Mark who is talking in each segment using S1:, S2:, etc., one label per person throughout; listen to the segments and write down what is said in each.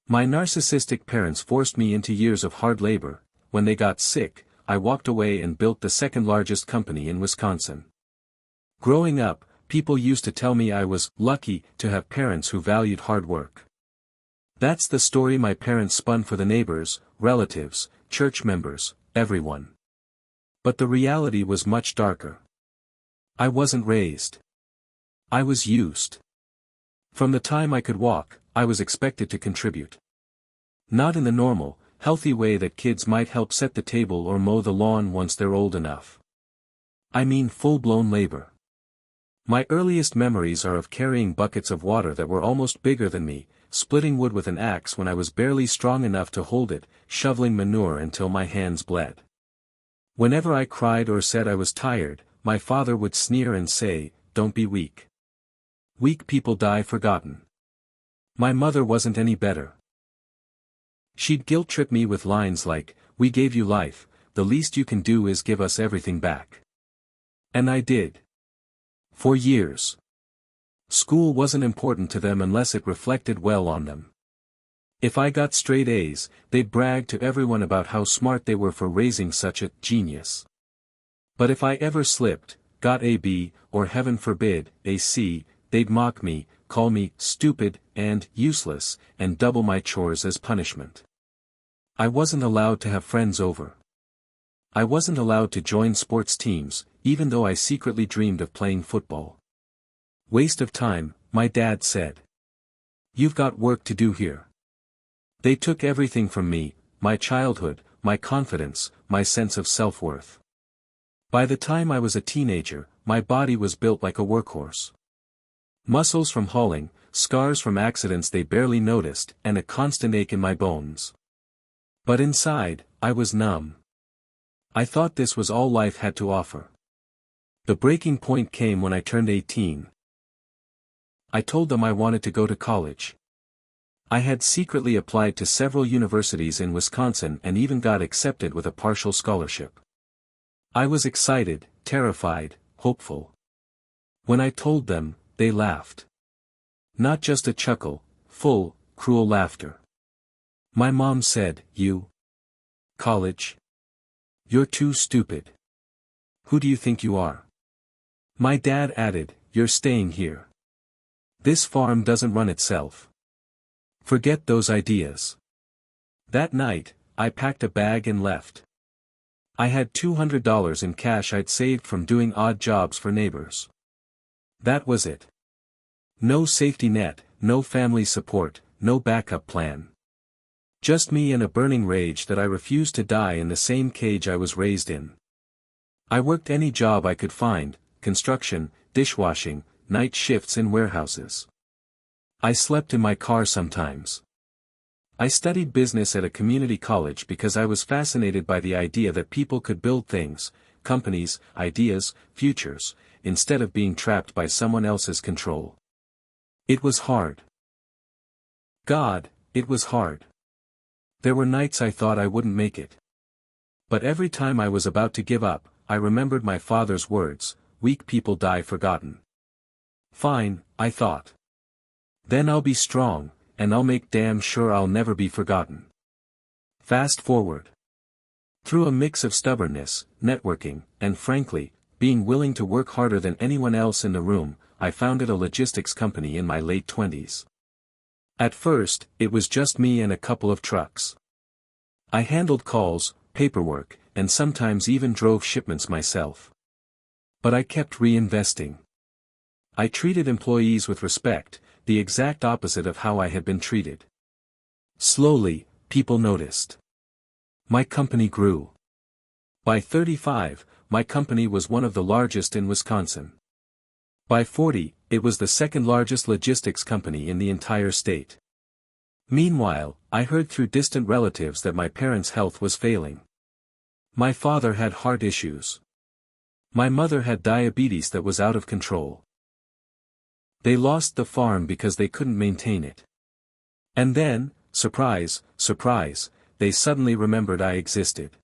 S1: My narcissistic parents forced me into years of hard labor. When they got sick, I walked away and built the second largest company in Wisconsin. Growing up, people used to tell me I was lucky to have parents who valued hard work. That's the story my parents spun for the neighbors, relatives, church members, everyone. But the reality was much darker. I wasn't raised. I was used. From the time I could walk, I was expected to contribute. Not in the normal, healthy way that kids might help set the table or mow the lawn once they're old enough. I mean full-blown labor. My earliest memories are of carrying buckets of water that were almost bigger than me, splitting wood with an axe when I was barely strong enough to hold it, shoveling manure until my hands bled. Whenever I cried or said I was tired, my father would sneer and say, "Don't be weak. Weak people die forgotten." My mother wasn't any better. She'd guilt-trip me with lines like, "We gave you life, the least you can do is give us everything back." And I did. For years. School wasn't important to them unless it reflected well on them. If I got straight A's, they'd brag to everyone about how smart they were for raising such a genius. But if I ever slipped, got a B, or heaven forbid, a C, they'd mock me, call me stupid and useless, and double my chores as punishment. I wasn't allowed to have friends over. I wasn't allowed to join sports teams, even though I secretly dreamed of playing football. Waste of time, my dad said. You've got work to do here. They took everything from me, my childhood, my confidence, my sense of self-worth. By the time I was a teenager, my body was built like a workhorse. Muscles from hauling, scars from accidents they barely noticed, and a constant ache in my bones. But inside, I was numb. I thought this was all life had to offer. The breaking point came when I turned 18. I told them I wanted to go to college. I had secretly applied to several universities in Wisconsin and even got accepted with a partial scholarship. I was excited, terrified, hopeful. When I told them, they laughed. Not just a chuckle, full, cruel laughter. My mom said, "You? College? You're too stupid. Who do you think you are?" My dad added, "You're staying here. This farm doesn't run itself. Forget those ideas." That night, I packed a bag and left. I had $200 in cash I'd saved from doing odd jobs for neighbors. That was it. No safety net, no family support, no backup plan. Just me and a burning rage that I refused to die in the same cage I was raised in. I worked any job I could find, construction, dishwashing, night shifts in warehouses. I slept in my car sometimes. I studied business at a community college because I was fascinated by the idea that people could build things, companies, ideas, futures, instead of being trapped by someone else's control. It was hard. God, it was hard. There were nights I thought I wouldn't make it. But every time I was about to give up, I remembered my father's words, "Weak people die forgotten." Fine, I thought. Then I'll be strong, and I'll make damn sure I'll never be forgotten. Fast forward. Through a mix of stubbornness, networking, and frankly, being willing to work harder than anyone else in the room, I founded a logistics company in my late 20s. At first, it was just me and a couple of trucks. I handled calls, paperwork, and sometimes even drove shipments myself. But I kept reinvesting. I treated employees with respect, the exact opposite of how I had been treated. Slowly, people noticed. My company grew. By 35, my company was one of the largest in Wisconsin. By 40, it was the second largest logistics company in the entire state. Meanwhile, I heard through distant relatives that my parents' health was failing. My father had heart issues. My mother had diabetes that was out of control. They lost the farm because they couldn't maintain it. And then, surprise, surprise, they suddenly remembered I existed.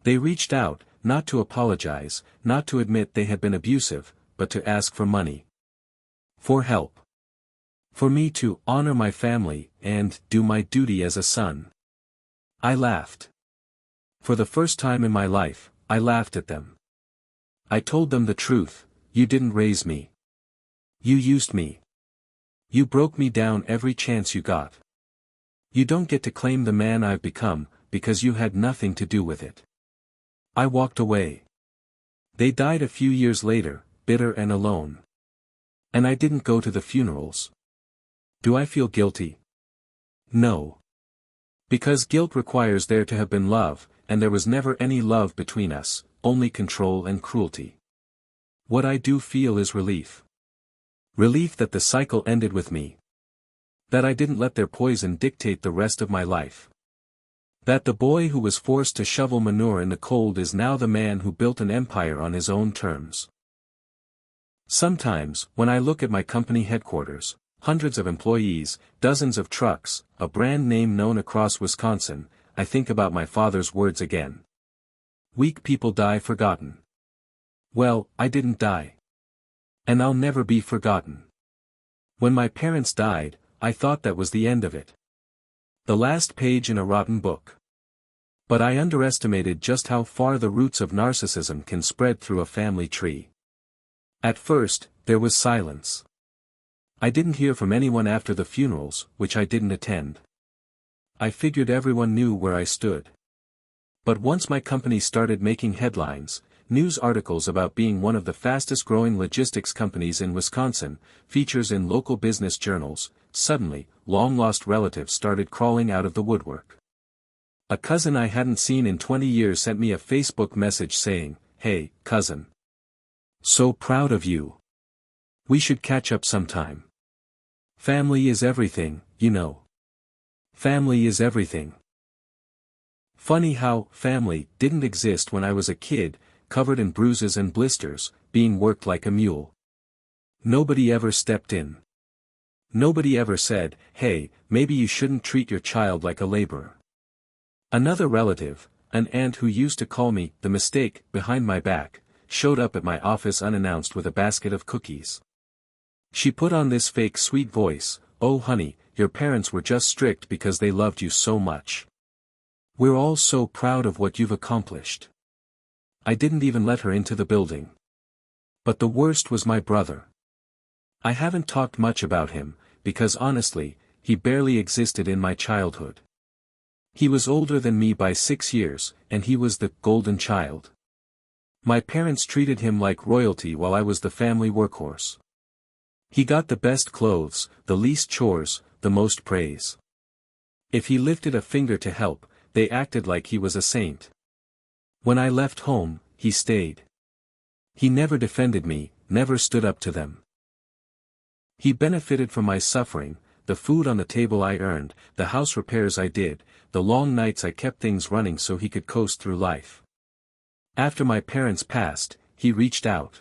S1: They reached out, not to apologize, not to admit they had been abusive, but to ask for money. For help. For me to honor my family and do my duty as a son. I laughed. For the first time in my life, I laughed at them. I told them the truth: you didn't raise me. You used me. You broke me down every chance you got. You don't get to claim the man I've become, because you had nothing to do with it. I walked away. They died a few years later, bitter and alone. And I didn't go to the funerals. Do I feel guilty? No. Because guilt requires there to have been love, and there was never any love between us, only control and cruelty. What I do feel is relief. Relief that the cycle ended with me. That I didn't let their poison dictate the rest of my life. That the boy who was forced to shovel manure in the cold is now the man who built an empire on his own terms. Sometimes, when I look at my company headquarters, hundreds of employees, dozens of trucks, a brand name known across Wisconsin, I think about my father's words again. Weak people die forgotten. Well, I didn't die. And I'll never be forgotten. When my parents died, I thought that was the end of it. The last page in a rotten book. But I underestimated just how far the roots of narcissism can spread through a family tree. At first, there was silence. I didn't hear from anyone after the funerals, which I didn't attend. I figured everyone knew where I stood. But once my company started making headlines, news articles about being one of the fastest growing logistics companies in Wisconsin, features in local business journals, suddenly, long-lost relatives started crawling out of the woodwork. A cousin I hadn't seen in 20 years sent me a Facebook message saying, "Hey, cousin. So proud of you. We should catch up sometime. Family is everything, you know. Family is everything." Funny how family didn't exist when I was a kid, covered in bruises and blisters, being worked like a mule. Nobody ever stepped in. Nobody ever said, "Hey, maybe you shouldn't treat your child like a laborer." Another relative, an aunt who used to call me the mistake behind my back, showed up at my office unannounced with a basket of cookies. She put on this fake sweet voice, "Oh honey, your parents were just strict because they loved you so much. We're all so proud of what you've accomplished." I didn't even let her into the building. But the worst was my brother. I haven't talked much about him, because honestly, he barely existed in my childhood. He was older than me by 6 years, and he was the golden child. My parents treated him like royalty while I was the family workhorse. He got the best clothes, the least chores, the most praise. If he lifted a finger to help, they acted like he was a saint. When I left home, he stayed. He never defended me, never stood up to them. He benefited from my suffering, the food on the table I earned, the house repairs I did, the long nights I kept things running so he could coast through life. After my parents passed, he reached out.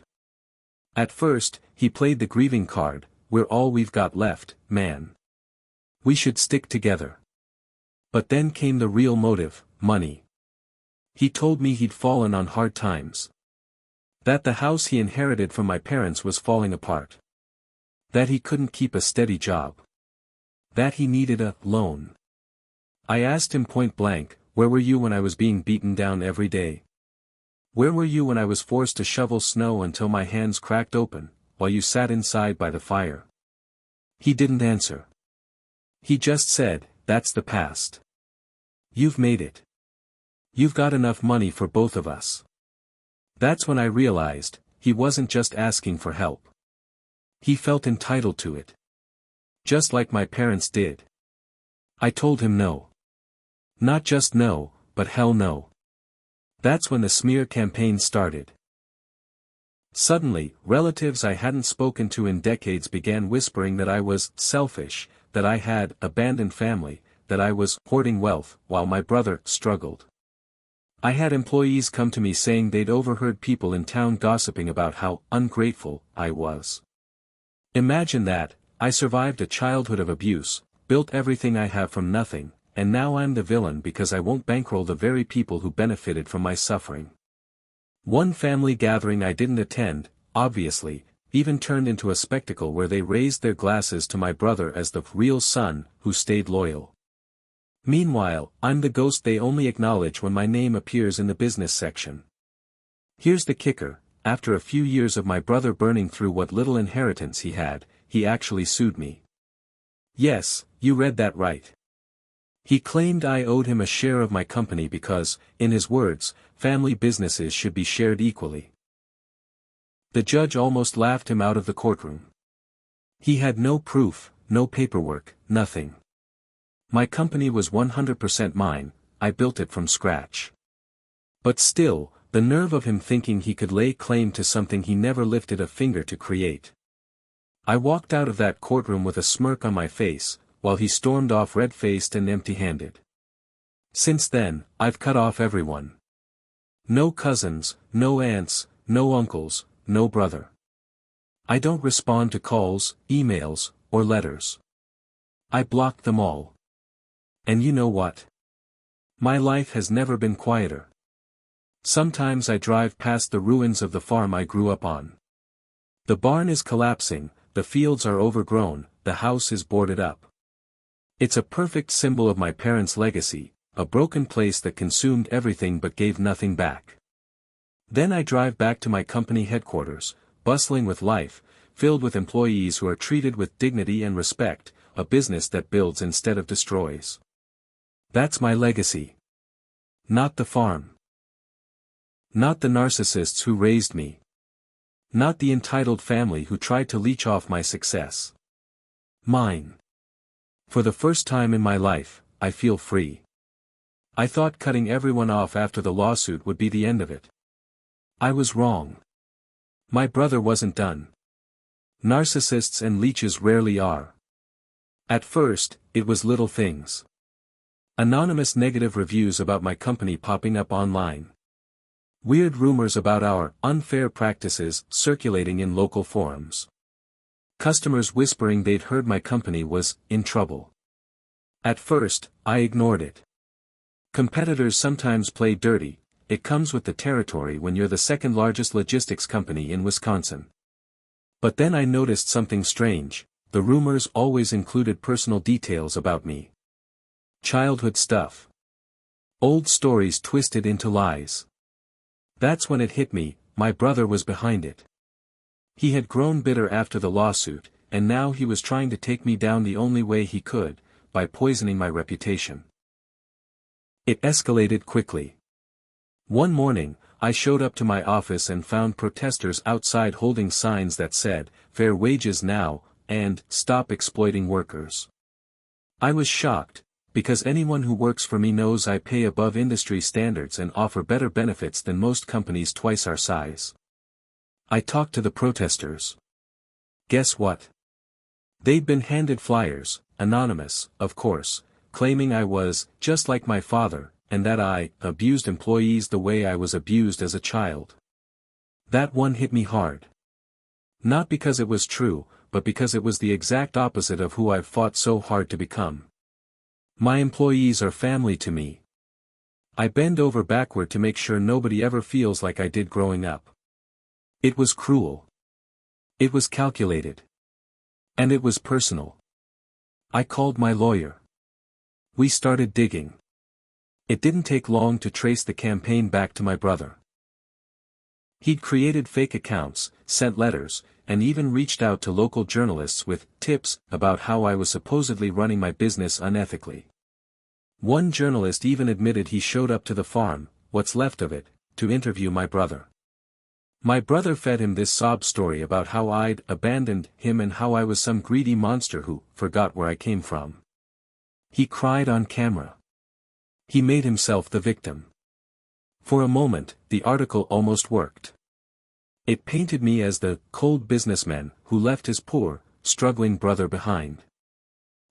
S1: At first, he played the grieving card, "We're all we've got left, man. We should stick together." But then came the real motive, money. He told me he'd fallen on hard times. That the house he inherited from my parents was falling apart. That he couldn't keep a steady job. That he needed a loan. I asked him point blank, "Where were you when I was being beaten down every day? Where were you when I was forced to shovel snow until my hands cracked open, while you sat inside by the fire?" He didn't answer. He just said, "That's the past. You've made it. You've got enough money for both of us." That's when I realized, he wasn't just asking for help. He felt entitled to it. Just like my parents did. I told him no. Not just no, but hell no. That's when the smear campaign started. Suddenly, relatives I hadn't spoken to in decades began whispering that I was selfish, that I had abandoned family, that I was hoarding wealth, while my brother struggled. I had employees come to me saying they'd overheard people in town gossiping about how ungrateful I was. Imagine that, I survived a childhood of abuse, built everything I have from nothing, and now I'm the villain because I won't bankroll the very people who benefited from my suffering. One family gathering I didn't attend, obviously, even turned into a spectacle where they raised their glasses to my brother as the real son, who stayed loyal. Meanwhile, I'm the ghost they only acknowledge when my name appears in the business section. Here's the kicker: after a few years of my brother burning through what little inheritance he had, he actually sued me. Yes, you read that right. He claimed I owed him a share of my company because, in his words, family businesses should be shared equally. The judge almost laughed him out of the courtroom. He had no proof, no paperwork, nothing. My company was 100% mine, I built it from scratch. But still, the nerve of him thinking he could lay claim to something he never lifted a finger to create. I walked out of that courtroom with a smirk on my face, while he stormed off red-faced and empty-handed. Since then, I've cut off everyone. No cousins, no aunts, no uncles, no brother. I don't respond to calls, emails, or letters. I blocked them all. And you know what? My life has never been quieter. Sometimes I drive past the ruins of the farm I grew up on. The barn is collapsing, the fields are overgrown, the house is boarded up. It's a perfect symbol of my parents' legacy, a broken place that consumed everything but gave nothing back. Then I drive back to my company headquarters, bustling with life, filled with employees who are treated with dignity and respect, a business that builds instead of destroys. That's my legacy. Not the farm. Not the narcissists who raised me. Not the entitled family who tried to leech off my success. Mine. For the first time in my life, I feel free. I thought cutting everyone off after the lawsuit would be the end of it. I was wrong. My brother wasn't done. Narcissists and leeches rarely are. At first, it was little things. Anonymous negative reviews about my company popping up online. Weird rumors about our unfair practices circulating in local forums. Customers whispering they'd heard my company was in trouble. At first, I ignored it. Competitors sometimes play dirty, it comes with the territory when you're the second largest logistics company in Wisconsin. But then I noticed something strange: the rumors always included personal details about me. Childhood stuff. Old stories twisted into lies. That's when it hit me, my brother was behind it. He had grown bitter after the lawsuit, and now he was trying to take me down the only way he could, by poisoning my reputation. It escalated quickly. One morning, I showed up to my office and found protesters outside holding signs that said, "Fair wages now," and "Stop exploiting workers." I was shocked, because anyone who works for me knows I pay above industry standards and offer better benefits than most companies twice our size. I talked to the protesters. Guess what? They'd been handed flyers, anonymous, of course, claiming I was just like my father, and that I abused employees the way I was abused as a child. That one hit me hard. Not because it was true, but because it was the exact opposite of who I've fought so hard to become. My employees are family to me. I bend over backward to make sure nobody ever feels like I did growing up. It was cruel. It was calculated. And it was personal. I called my lawyer. We started digging. It didn't take long to trace the campaign back to my brother. He'd created fake accounts, sent letters, and even reached out to local journalists with tips about how I was supposedly running my business unethically. One journalist even admitted he showed up to the farm, what's left of it, to interview my brother. My brother fed him this sob story about how I'd abandoned him and how I was some greedy monster who forgot where I came from. He cried on camera. He made himself the victim. For a moment, the article almost worked. It painted me as the cold businessman who left his poor, struggling brother behind.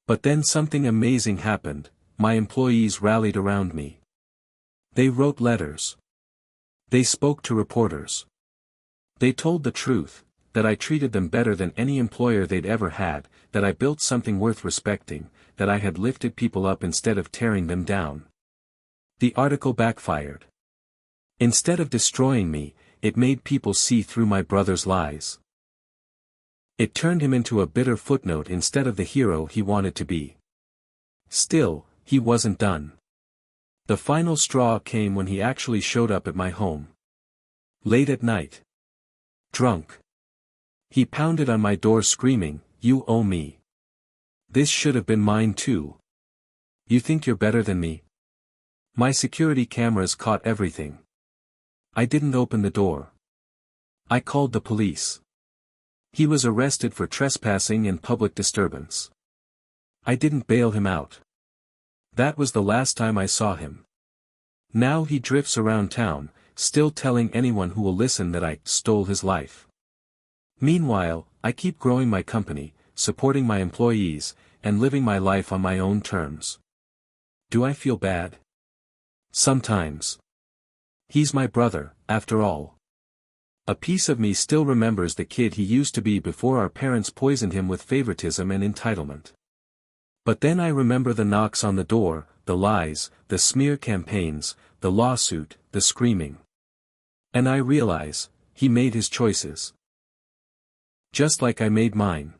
S1: But then something amazing happened. My employees rallied around me. They wrote letters. They spoke to reporters. They told the truth, that I treated them better than any employer they'd ever had, that I built something worth respecting, that I had lifted people up instead of tearing them down. The article backfired. Instead of destroying me, it made people see through my brother's lies. It turned him into a bitter footnote instead of the hero he wanted to be. Still, he wasn't done. The final straw came when he actually showed up at my home. Late at night. Drunk. He pounded on my door screaming, "You owe me. This should have been mine too. You think you're better than me?" My security cameras caught everything. I didn't open the door. I called the police. He was arrested for trespassing and public disturbance. I didn't bail him out. That was the last time I saw him. Now he drifts around town, still telling anyone who will listen that I stole his life. Meanwhile, I keep growing my company, supporting my employees, and living my life on my own terms. Do I feel bad? Sometimes. He's my brother, after all. A piece of me still remembers the kid he used to be before our parents poisoned him with favoritism and entitlement. But then I remember the knocks on the door, the lies, the smear campaigns, the lawsuit, the screaming. And I realize, he made his choices. Just like I made mine.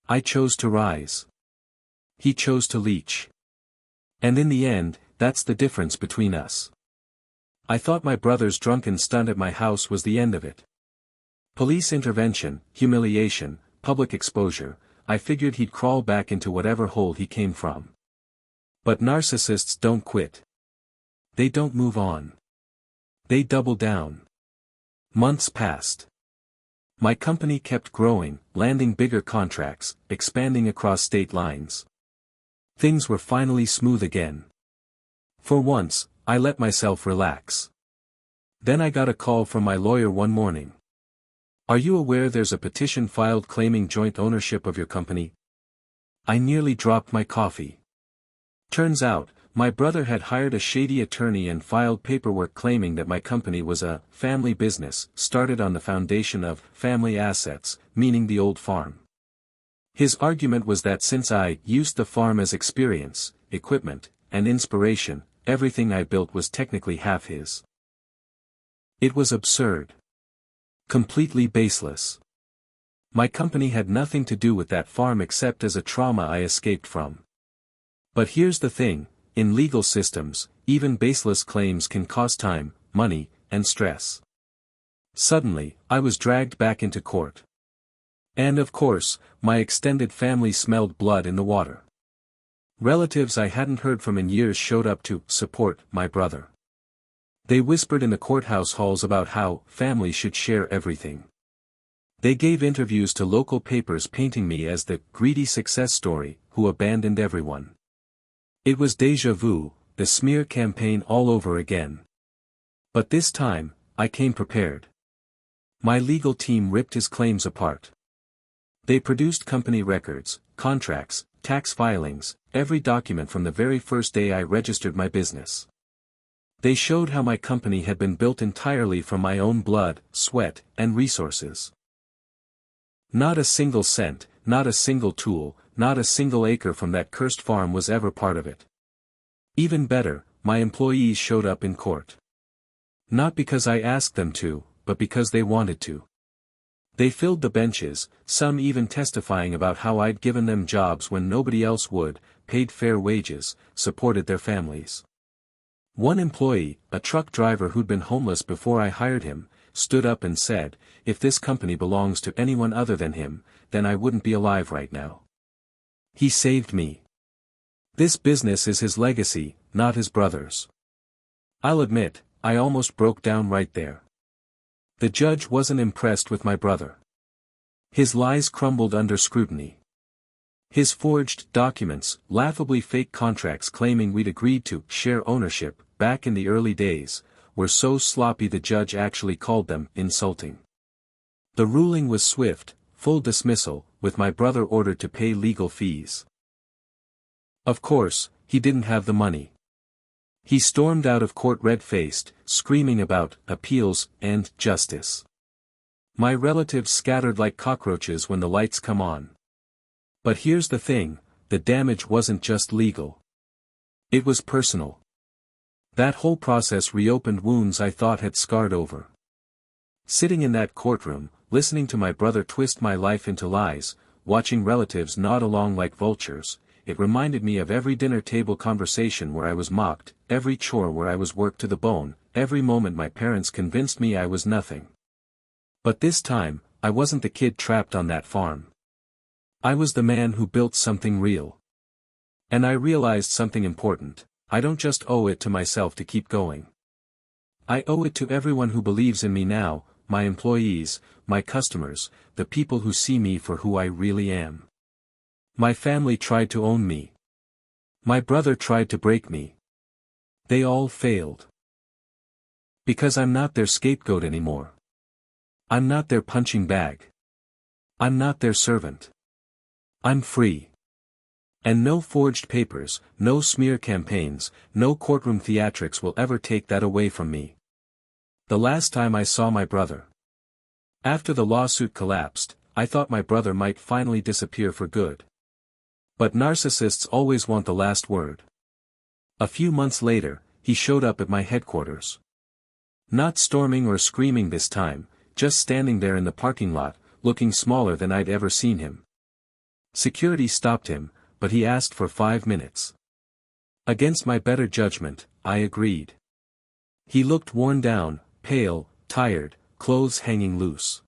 S1: I chose to rise. He chose to leech. And in the end, that's the difference between us. I thought my brother's drunken stunt at my house was the end of it. Police intervention, humiliation, public exposure, I figured he'd crawl back into whatever hole he came from. But narcissists don't quit. They don't move on. They double down. Months passed. My company kept growing, landing bigger contracts, expanding across state lines. Things were finally smooth again. For once, I let myself relax. Then I got a call from my lawyer one morning. "Are you aware there's a petition filed claiming joint ownership of your company?" I nearly dropped my coffee. Turns out, my brother had hired a shady attorney and filed paperwork claiming that my company was a family business, started on the foundation of family assets, meaning the old farm. His argument was that since I used the farm as experience, equipment, and inspiration, everything I built was technically half his. It was absurd. Completely baseless. My company had nothing to do with that farm except as a trauma I escaped from. But here's the thing, in legal systems, even baseless claims can cost time, money, and stress. Suddenly, I was dragged back into court. And of course, my extended family smelled blood in the water. Relatives I hadn't heard from in years showed up to support my brother. They whispered in the courthouse halls about how family should share everything. They gave interviews to local papers painting me as the greedy success story who abandoned everyone. It was déjà vu, the smear campaign all over again. But this time, I came prepared. My legal team ripped his claims apart. They produced company records, contracts, tax filings, every document from the very first day I registered my business. They showed how my company had been built entirely from my own blood, sweat, and resources. Not a single cent, not a single tool, not a single acre from that cursed farm was ever part of it. Even better, my employees showed up in court. Not because I asked them to, but because they wanted to. They filled the benches, some even testifying about how I'd given them jobs when nobody else would, paid fair wages, supported their families. One employee, a truck driver who'd been homeless before I hired him, stood up and said, "If this company belongs to anyone other than him, then I wouldn't be alive right now. He saved me. This business is his legacy, not his brother's." I'll admit, I almost broke down right there. The judge wasn't impressed with my brother. His lies crumbled under scrutiny. His forged documents, laughably fake contracts claiming we'd agreed to share ownership, back in the early days, were so sloppy the judge actually called them insulting. The ruling was swift, full dismissal, with my brother ordered to pay legal fees. Of course, he didn't have the money. He stormed out of court red-faced, screaming about appeals and justice. My relatives scattered like cockroaches when the lights come on. But here's the thing, the damage wasn't just legal. It was personal. That whole process reopened wounds I thought had scarred over. Sitting in that courtroom, listening to my brother twist my life into lies, watching relatives nod along like vultures. It reminded me of every dinner table conversation where I was mocked, every chore where I was worked to the bone, every moment my parents convinced me I was nothing. But this time, I wasn't the kid trapped on that farm. I was the man who built something real. And I realized something important: I don't just owe it to myself to keep going. I owe it to everyone who believes in me now, my employees, my customers, the people who see me for who I really am. My family tried to own me. My brother tried to break me. They all failed. Because I'm not their scapegoat anymore. I'm not their punching bag. I'm not their servant. I'm free. And no forged papers, no smear campaigns, no courtroom theatrics will ever take that away from me. The last time I saw my brother. After the lawsuit collapsed, I thought my brother might finally disappear for good. But narcissists always want the last word. A few months later, he showed up at my headquarters. Not storming or screaming this time, just standing there in the parking lot, looking smaller than I'd ever seen him. Security stopped him, but he asked for 5 minutes. Against my better judgment, I agreed. He looked worn down, pale, tired, clothes hanging loose.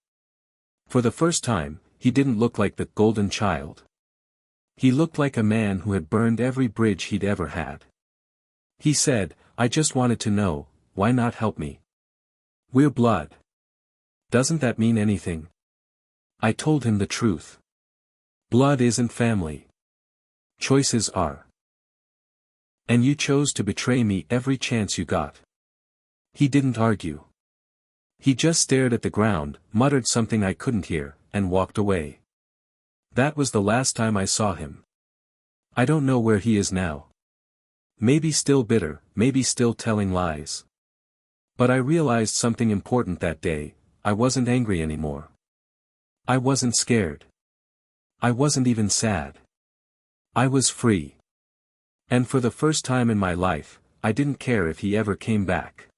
S1: For the first time, he didn't look like the golden child. He looked like a man who had burned every bridge he'd ever had. He said, "I just wanted to know, why not help me? We're blood. Doesn't that mean anything?" I told him the truth. Blood isn't family. Choices are. And you chose to betray me every chance you got. He didn't argue. He just stared at the ground, muttered something I couldn't hear, and walked away. That was the last time I saw him. I don't know where he is now. Maybe still bitter, maybe still telling lies. But I realized something important that day: I wasn't angry anymore. I wasn't scared. I wasn't even sad. I was free. And for the first time in my life, I didn't care if he ever came back.